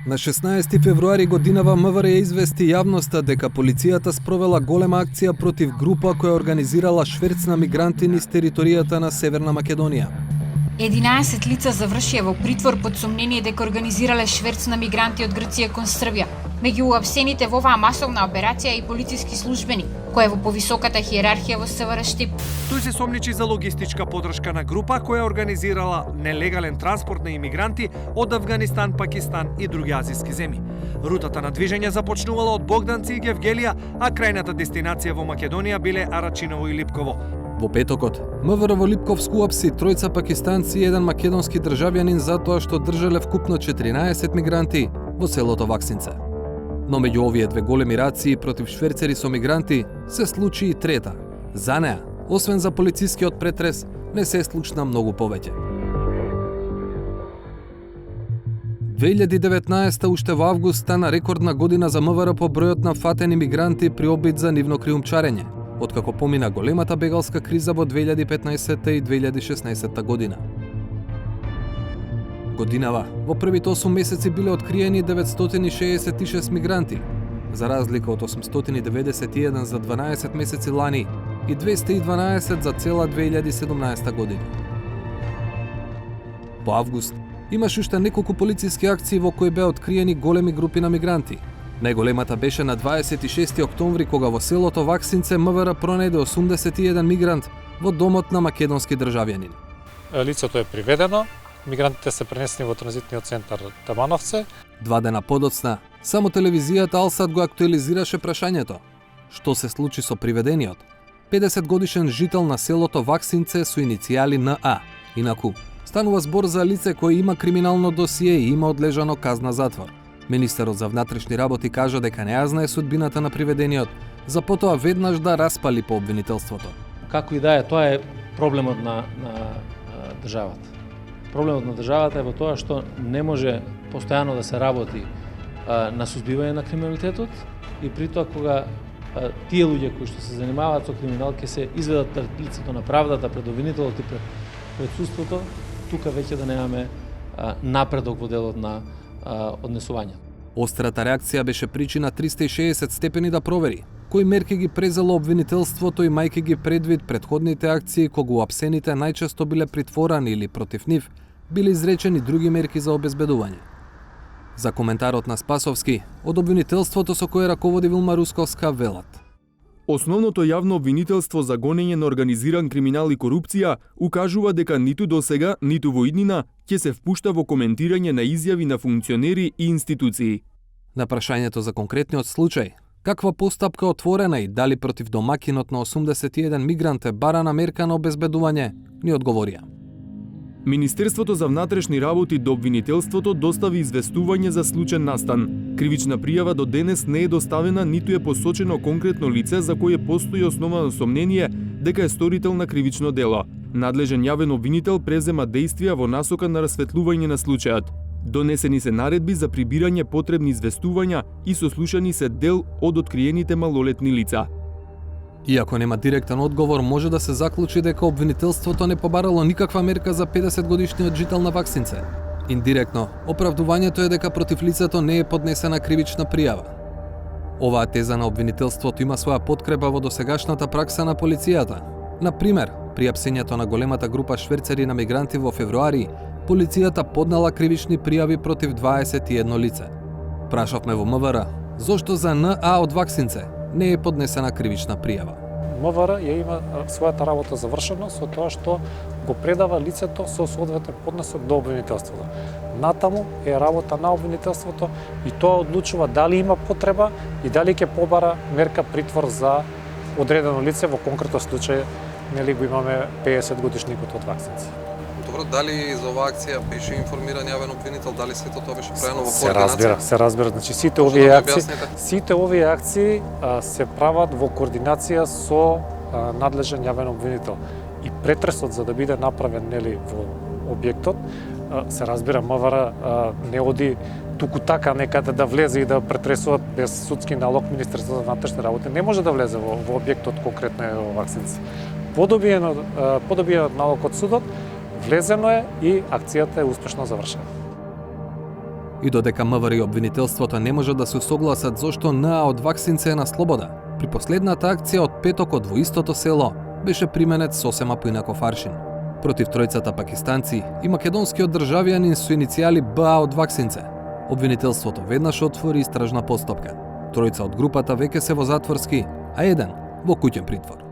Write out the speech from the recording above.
На 16 февруари годинава МВР извести јавноста дека полицијата спровела голема акција против група која организирала шверц на мигранти низ територијата на Северна Македонија. 11 лица завршија во притвор под сомнение дека организирале шверц на мигранти од Грција кон Србија. Меѓу уапсените во оваа масовна операција и полициски службени, кој е во повисоката хиерархија во СВР Штип. Тој се сомничи за логистичка подршка на група која организирала нелегален транспорт на имигранти од Авганистан, Пакистан и други азиски земји. Рутата на движење започнувала од Богданци и Гевгелија, а крајната дестинација во Македонија биле Арачиново и Липково. Во петокот, МВР во Липковску уапси тројца пакистанци и еден македонски државјанин затоа што држале вкупно 14 мигранти во селото Ваксинце. Но меѓу овие две големи рации против шверцери со мигранти се случи и трета. За неа, освен за полицискиот претрес, не се случна многу повеќе. 2019 уште во август стана рекордна година за МВР по бројот на фатени мигранти при обид за нивно криумчарење, откако помина големата бегалска криза во 2015 и 2016 година. Годинава, во првите 8 месеци биле откриени 966 мигранти, за разлика од 891 за 12 месеци лани и 212 за цела 2017 година. Во август имаше уште неколку полициски акции во кои беа откриени големи групи на мигранти. Најголемата беше на 26 октомври кога во селото Ваксинце МВР пронајде 81 мигрант во домот на македонски државјанин. Лицето е приведено, мигрантите се пренесени во транзитниот центар Тамановце. 2 дена подоцна, само телевизијата Алсат го актуализираше прашањето. Што се случи со приведениот? 50 годишен жител на селото Ваксинце со иницијали НА. Инаку, станува збор за лице кој има криминално досие и има одлежано казна затвор. Министерот за внатрешни работи кажа дека не ја знае судбината на приведениот, за потоа веднаш да распали по обвинителството. Како и да е, тоа е проблемот на државата. Проблемот на државата е во тоа што не може постојано да се работи на сузбивање на криминалитетот и при тоа кога тие луѓе кои што се занимаваат со криминал ќе се изведат пред лицето на правдата, пред обвинителот и пред судството, тука веќе да немаме напредок во делот на однесување. Острата реакција беше причина 360 степени да провери кои мерки ги презело обвинителството и мајки ги предвид предходните акции кога уапсените најчесто биле притворани или против нив биле изречени други мерки за обезбедување. За коментарот на Спасовски, од обвинителството со кое раководи Вилма Русковска велат: Основното јавно обвинителство за гонење на организиран криминал и корупција укажува дека ниту досега, ниту во иднина ќе се впушта во коментирање на изјави на функционери и институции. На прашањето за конкретниот случај, каква постапка отворена и дали против домакинот на 81 мигрант е барана мерка на обезбедување, ни одговорија. Министерството за внатрешни работи до обвинителството достави известување за случаен настан. Кривична пријава до денес не е доставена, ниту е посочено конкретно лице за кое постои основано сомнение дека е сторител на кривично дело. Надлежен јавен обвинител презема действија во насока на расветлување на случајот. Донесени се наредби за прибирање потребни известувања и сослушани се дел од откриените малолетни лица. Иако нема директен одговор, може да се заклучи дека обвинителството не побарало никаква мерка за 50 годишниот жител на Ваксинце. Индиректно, оправдувањето е дека против лицето не е поднесена кривична пријава. Оваа теза на обвинителството има своја подкрепа во досегашната пракса на полицијата. Например, при апсењето на големата група шверцери на мигранти во февруари, полицијата поднела кривични пријави против 21 лице. Прашавме во МВР, зошто за НА од Ваксинце не е поднесена кривична пријава. МВР ја има својата работа завршена со тоа што го предава лицето со соодветен поднесок до обвинителството. Натаму е работа на обвинителството и тоа одлучува дали има потреба и дали ќе побара мерка притвор за одредено лице, во конкретно случај нели го имаме 50 годишникот од Ваксинци. Добро, дали за оваа акција беше информиран јавен обвинител, дали сето тоа беше правено во координација? Се разбира, значи сите овие акции се прават во координација со надлежен јавен обвинител. И претресот за да биде направен нели во објектот, се разбира, МВР не оди туку така некаде да влезе и да претресува без судски налог. Министерството за внатрешни работи не може да влезе во објектот конкретно е во Ваксинци. Подобиен налог од судот, влезено е и акцијата е успешно завршена. И додека МВР и обвинителството не може да се согласат зошто НА од ваксинце е на слобода, при последната акција од петокот во истото село беше применет сосема поинаков аршин. Против тројцата пакистанци и македонскиот државјанин со иницијали БА од ваксинце. Обвинителството веднаш отвори истражна постапка. Тројца од групата веќе се во затворски, а еден во куќен притвор.